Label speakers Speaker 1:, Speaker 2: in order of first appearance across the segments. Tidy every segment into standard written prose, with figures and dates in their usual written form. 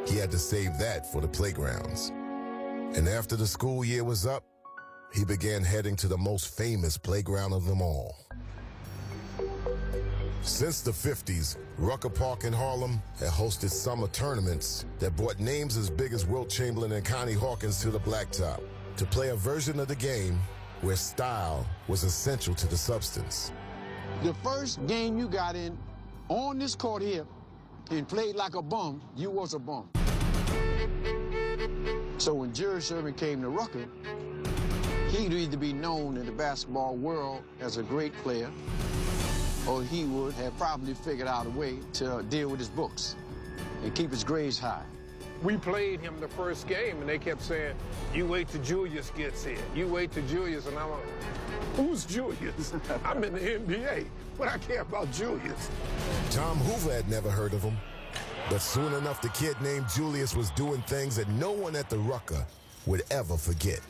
Speaker 1: he had to save that for the playgrounds. And after the school year was up, he began heading to the most famous playground of them all. Since the 50s, Rucker Park in Harlem had hosted summer tournaments that brought names as big as Wilt Chamberlain and Connie Hawkins to the blacktop to play a version of the game where style was essential to the substance.
Speaker 2: The first game you got in on this court here and played like a bum, you was a bum. So when Julius Irvin came to Rucker, he'd either be known in the basketball world as a great player, or he would have probably figured out a way to deal with his books and keep his grades high.
Speaker 3: We played him the first game, and they kept saying, you wait till Julius gets here. You wait till Julius. And I'm like, who's Julius? I'm in the NBA. What I care about Julius?
Speaker 1: Tom Hoover had never heard of him. But soon enough, the kid named Julius was doing things that no one at the Rucker would ever forget.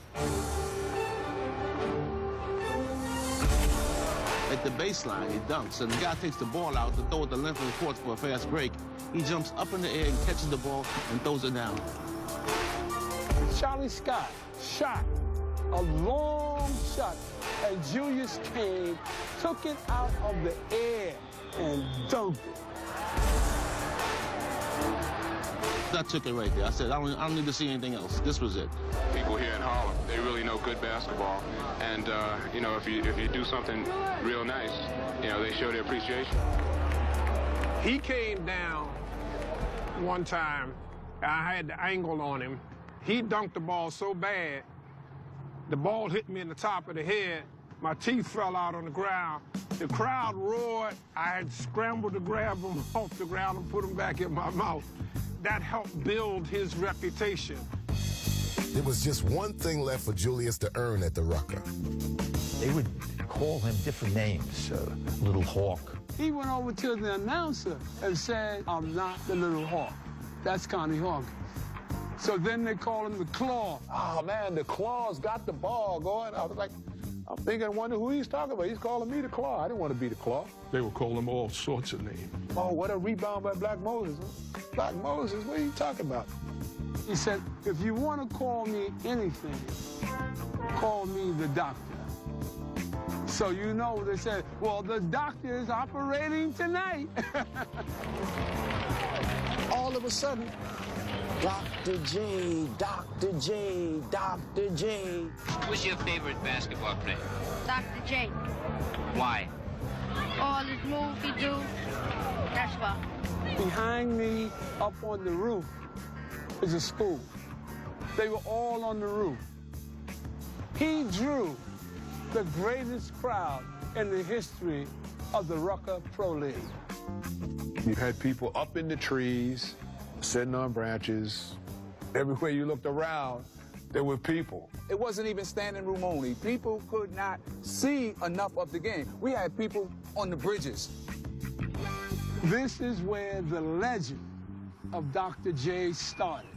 Speaker 4: At the baseline, he dunks, and the guy takes the ball out to throw it the length of the court for a fast break. He jumps up in the air and catches the ball and throws it down.
Speaker 5: Charlie Scott shot a long shot, and Julius came, took it out of the air, and dunked it.
Speaker 4: I took it right there. I said, I don't need to see anything else. This was it.
Speaker 6: People here in Harlem, they really know good basketball. And, you know, if you do something real nice, you know, they show their appreciation.
Speaker 3: He came down one time. I had the angle on him. He dunked the ball so bad, the ball hit me in the top of the head. My teeth fell out on the ground. The crowd roared. I had scrambled to grab him off the ground and put him back in my mouth. That helped build his reputation.
Speaker 1: There was just one thing left for Julius to earn at the Rucker.
Speaker 7: They would call him different names, Little Hawk.
Speaker 5: He went over to the announcer and said, I'm not the Little Hawk. That's Connie Hawkins. So then they called him the Claw.
Speaker 8: Oh, man, the Claw's got the ball going. I was like, I'm thinking, I wonder who he's talking about. He's calling me the Claw. I didn't want to be the Claw.
Speaker 3: They would call him all sorts of names.
Speaker 8: Oh, what a rebound by Black Moses. Black Moses, what are you talking about?
Speaker 5: He said, if you want to call me anything, call me the doctor. So you know, they said, well, the doctor is operating tonight.
Speaker 2: All of a sudden, Dr. J, Dr. J, Dr. J.
Speaker 9: Who's your favorite basketball player?
Speaker 10: Dr. J.
Speaker 9: Why?
Speaker 10: All his moves he do, that's why.
Speaker 5: Behind me, up on the roof, is a school. They were all on the roof. He drew the greatest crowd in the history of the Rucker Pro League.
Speaker 8: You had people up in the trees, sitting on branches. Everywhere you looked around, there were people.
Speaker 11: It wasn't even standing room only. People could not see enough of the game. We had people on the bridges.
Speaker 5: This is where the legend of Dr. J started.